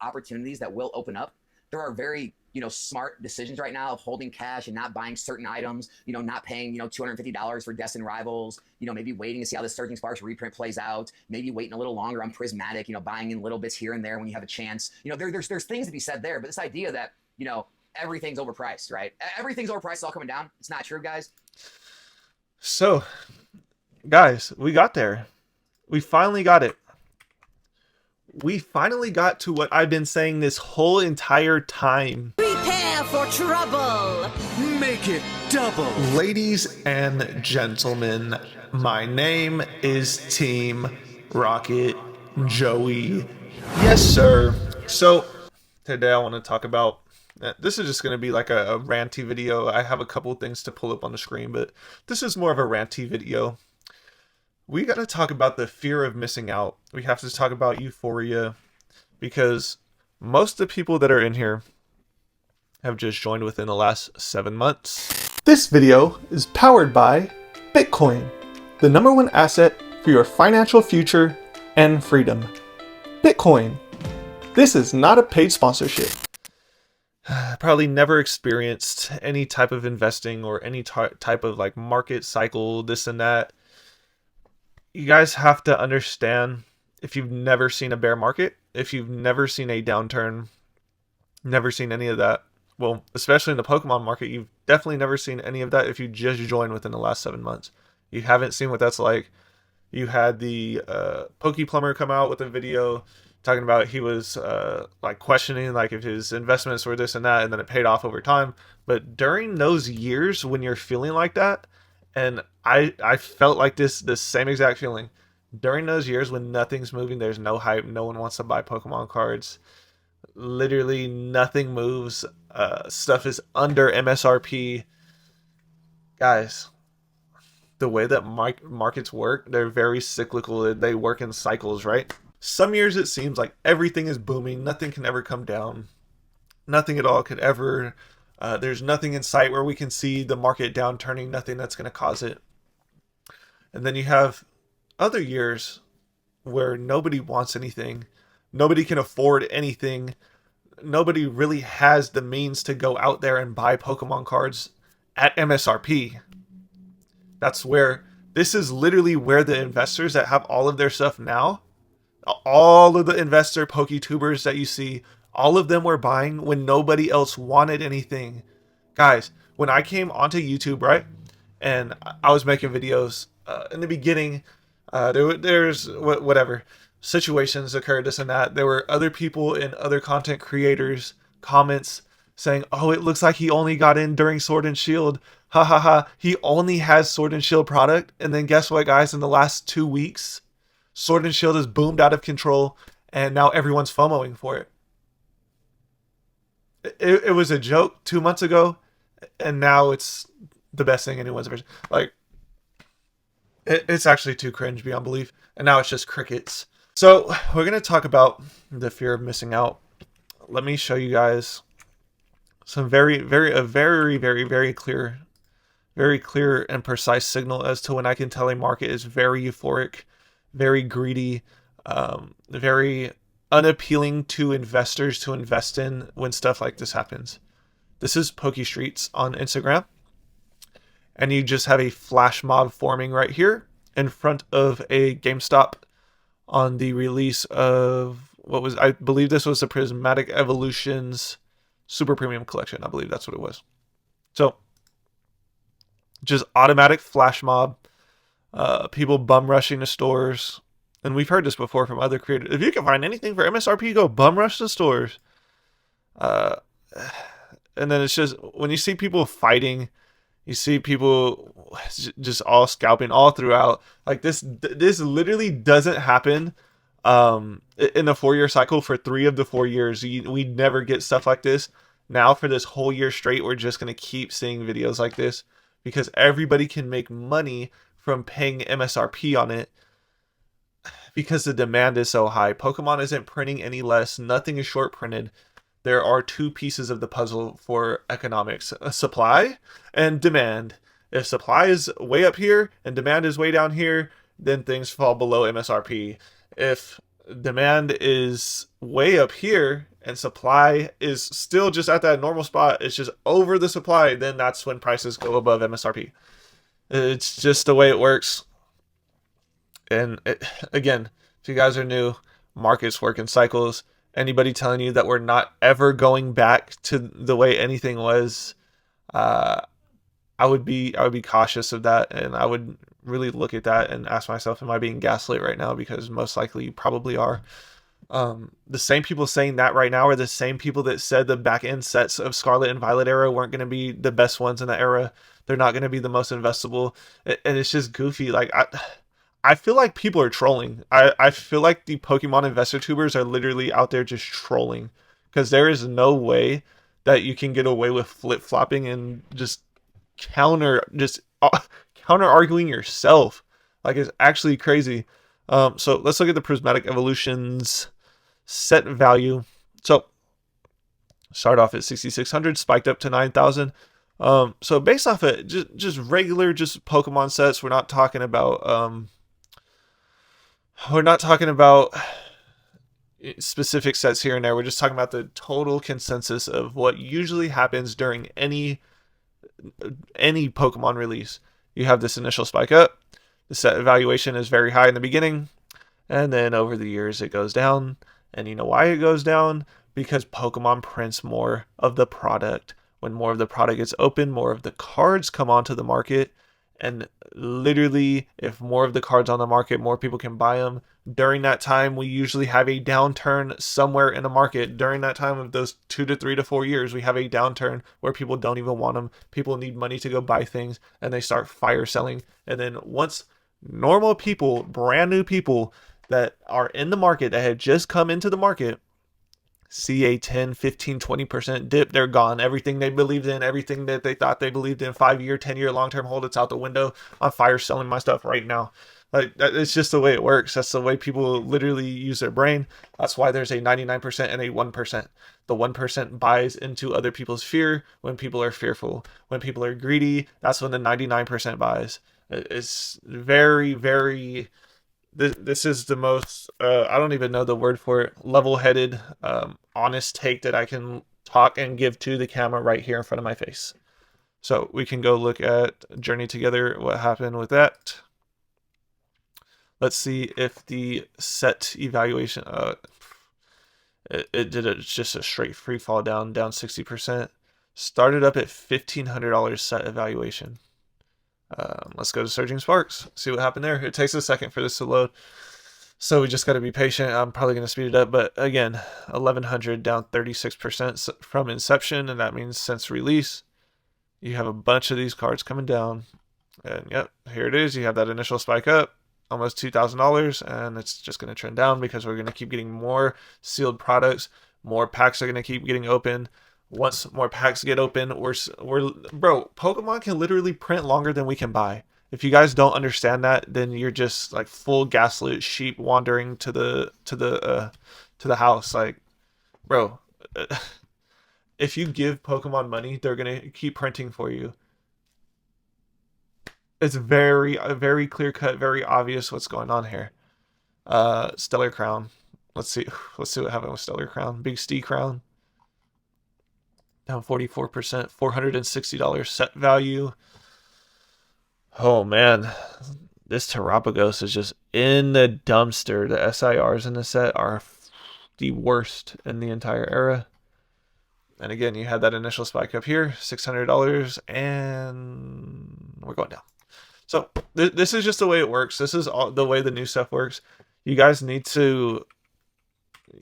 opportunities that will open up. There are very, smart decisions right now of holding cash and not buying certain items, not paying, $250 for Destin Rivals, maybe waiting to see how the Surging Sparks reprint plays out, maybe waiting a little longer on Prismatic, buying in little bits here and there when you have a chance. There's things to be said there, but this idea that, everything's overpriced, right? Everything's overpriced, it's all coming down. It's not true, guys. So, guys, we got there. We finally got it. We finally got to what I've been saying this whole entire time. Prepare for trouble. Make it double. Ladies and gentlemen, my name is Team Rocket Joey. Yes, sir. So, today I want to talk about, this is just going to be like a ranty video. I have a couple things to pull up on the screen, but this is more of a ranty video. We got to talk about the fear of missing out. We have to talk about euphoria, because most of the people that are in here have just joined within the last 7 months. This video is powered by Bitcoin, the #1 asset for your financial future and freedom. Bitcoin. This is not a paid sponsorship. Probably never experienced any type of investing or any type of like market cycle, this and that. You guys have to understand, if you've never seen a bear market, if you've never seen a downturn, never seen any of that, well, especially in the Pokemon market, you've definitely never seen any of that if you just joined within the last 7 months. You haven't seen what that's like. You had the Pokeplumber come out with a video talking about he was like questioning like if his investments were this and that, and then it paid off over time. But during those years when you're feeling like that, and I felt like the same exact feeling during those years when nothing's moving, there's no hype, no one wants to buy Pokemon cards, literally nothing moves, stuff is under MSRP. Guys, the way that markets work, they're very cyclical. They work in cycles, right? Some years it seems like everything is booming, nothing can ever come down, nothing at all could ever, there's nothing in sight where we can see the market downturning, nothing that's going to cause it. And then you have other years where nobody wants anything, nobody can afford anything, nobody really has the means to go out there and buy Pokemon cards at MSRP. That's where, this is literally where the investors that have all of their stuff now, all of the investor PokeTubers that you see, all of them were buying when nobody else wanted anything. Guys, when I came onto YouTube, right, and I was making videos, in the beginning, there's whatever, situations occurred, this and that. There were other people and other content creators comments saying, oh, it looks like he only got in during Sword and Shield. Ha ha ha, he only has Sword and Shield product. And then guess what, guys, in the last 2 weeks, Sword and Shield has boomed out of control, and now everyone's FOMOing for it. It was a joke 2 months ago, and now it's the best thing anyone's ever seen. Like, it's actually too cringe beyond belief, and now it's just crickets. So we're going to talk about the fear of missing out. Let me show you guys some very clear and precise signal as to when I can tell a market is very euphoric, very greedy, very unappealing to investors to invest in when stuff like this happens. This is PokeStreets on Instagram, and you just have a flash mob forming right here in front of a GameStop on the release of what was, I believe this was the Prismatic Evolutions Super Premium Collection. I believe that's what it was. So just automatic flash mob, people bum rushing to stores. And we've heard this before from other creators. If you can find anything for MSRP, go bum rush the stores. And then it's just, when you see people fighting, you see people just all scalping all throughout. Like this literally doesn't happen in the 4-year cycle. For 3 of the 4 years, we never get stuff like this. Now for this whole year straight, we're just going to keep seeing videos like this, because everybody can make money from paying MSRP on it, because the demand is so high. Pokemon isn't printing any less. Nothing is short printed. There are 2 pieces of the puzzle for economics: supply and demand. If supply is way up here and demand is way down here, then things fall below MSRP. If demand is way up here and supply is still just at that normal spot, it's just over the supply, then that's when prices go above MSRP. It's just the way it works. And again, if you guys are new, markets work in cycles. Anybody telling you that we're not ever going back to the way anything was, I would be cautious of that, and I would really look at that and ask myself, am I being gaslit right now? Because most likely you probably are. The same people saying that right now are the same people that said the back end sets of Scarlet and Violet era weren't going to be the best ones in the era. They're not going to be the most investable, and it's just goofy. Like I feel like people are trolling. I feel like the Pokemon investor tubers are literally out there just trolling, because there is no way that you can get away with flip flopping and just counter arguing yourself. Like, it's actually crazy. So let's look at the Prismatic Evolutions set value. So start off at 6,600, spiked up to 9,000. So based off of just regular Pokemon sets, we're not talking about specific sets here and there. We're just talking about the total consensus of what usually happens during any Pokemon release. You have this initial spike up. The set evaluation is very high in the beginning, and then over the years it goes down. And you know why it goes down? Because Pokemon prints more of the product. When more of the product gets open, more of the cards come onto the market. And literally, if more of the cards on the market, more people can buy them. During that time, we usually have a downturn somewhere in the market. During that time of those 2 to 3 to 4 years, we have a downturn where people don't even want them. People need money to go buy things, and they start fire selling. And then once normal people, brand new people that are in the market, that had just come into the market, see a 10, 15, 20% dip, they're gone. Everything they believed in, everything that they thought they believed in, 5-year, 10-year long-term hold, it's out the window. I'm fire selling my stuff right now. Like, it's just the way it works. That's the way people literally use their brain. That's why there's a 99% and a 1%. The 1% buys into other people's fear when people are fearful. When people are greedy, that's when the 99% buys. It's very, very... This is the most, I don't even know the word for it, level-headed, honest take that I can talk and give to the camera right here in front of my face. So we can go look at Journey Together, what happened with that. Let's see if the set evaluation, it did just a straight free fall down 60%. Started up at $1,500 set evaluation. Let's go to Surging Sparks, see what happened there. It takes a second for this to load, so we just got to be patient. I'm probably going to speed it up, but again, 1,100 down 36% from inception, and that means since release. You have a bunch of these cards coming down, and yep, here it is. You have that initial spike up, almost $2,000, and it's just going to trend down because we're going to keep getting more sealed products. More packs are going to keep getting open. Once more packs get open, bro, Pokemon can literally print longer than we can buy. If you guys don't understand that, then you're just like full gaslit sheep wandering to the house. Like, bro, if you give Pokemon money, they're gonna keep printing for you. It's very clear cut, very obvious what's going on here. Stellar Crown. Let's see what happened with Stellar Crown. Big Stee Crown. Down 44%, $460 set value. Oh man, this Terapagos is just in the dumpster. The SIRs in the set are the worst in the entire era. And again, you had that initial spike up here, $600, and we're going down. So this is just the way it works. This is the way the new stuff works. You guys need to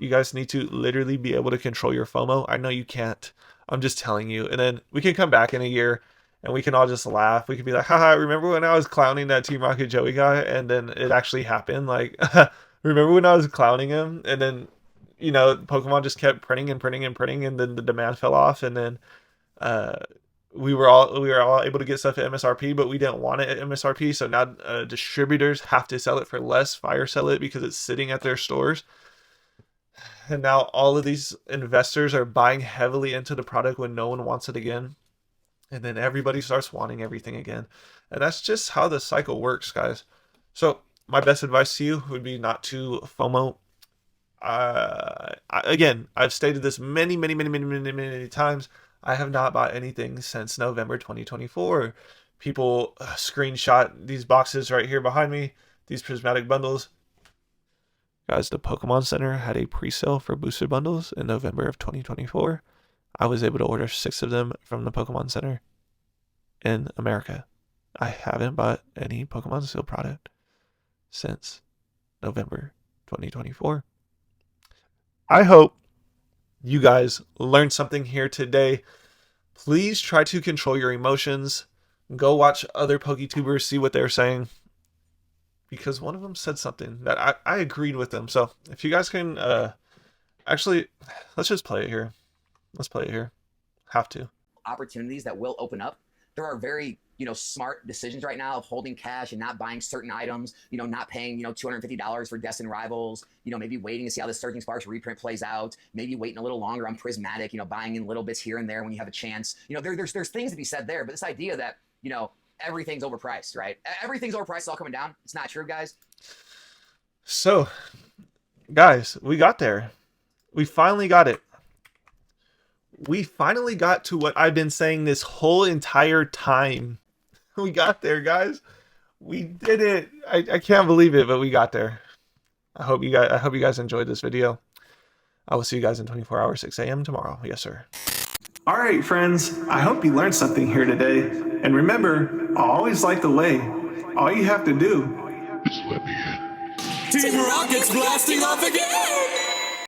literally be able to control your FOMO. I know you can't. I'm just telling you. And then we can come back in a year and we can all just laugh. We could be like, haha, remember when I was clowning that Team Rocket Joey guy? And then it actually happened. Like, remember when I was clowning him? And then, you know, Pokemon just kept printing and printing and printing, and then the demand fell off. And then we were all able to get stuff at MSRP, but we didn't want it at MSRP. So now distributors have to sell it for less, fire sell it because it's sitting at their stores. And now all of these investors are buying heavily into the product when no one wants it again. And then everybody starts wanting everything again. And that's just how the cycle works, guys. So my best advice to you would be not to FOMO. Again, I've stated this many times. I have not bought anything since November 2024. People screenshot these boxes right here behind me, these prismatic bundles. Guys, the Pokemon Center had a pre-sale for booster bundles in November of 2024. I was able to order 6 of them from the Pokemon Center in America. I haven't bought any Pokemon Steel product since November 2024. I hope you guys learned something here today. Please try to control your emotions. Go watch other PokeTubers, see what they're saying. Because one of them said something that I agreed with them. So if you guys can, actually, let's just play it here. Let's play it here. Have to. Opportunities that will open up. There are very, smart decisions right now of holding cash and not buying certain items, not paying, $250 for Destined Rivals, maybe waiting to see how the Surging Sparks reprint plays out, maybe waiting a little longer on Prismatic, buying in little bits here and there when you have a chance. There's things to be said there, but this idea that, everything's overpriced, right? Everything's overpriced, it's all coming down. It's not true, guys. So, guys, we got there. We finally got it. We finally got to what I've been saying this whole entire time. We got there, guys. We did it. I can't believe it, but we got there. I hope you guys enjoyed this video. I will see you guys in 24 hours, 6 a.m. tomorrow. Yes, sir. All right, friends. I hope you learned something here today. And remember, I always like the way. All you have to do Team Rocket's blasting off again!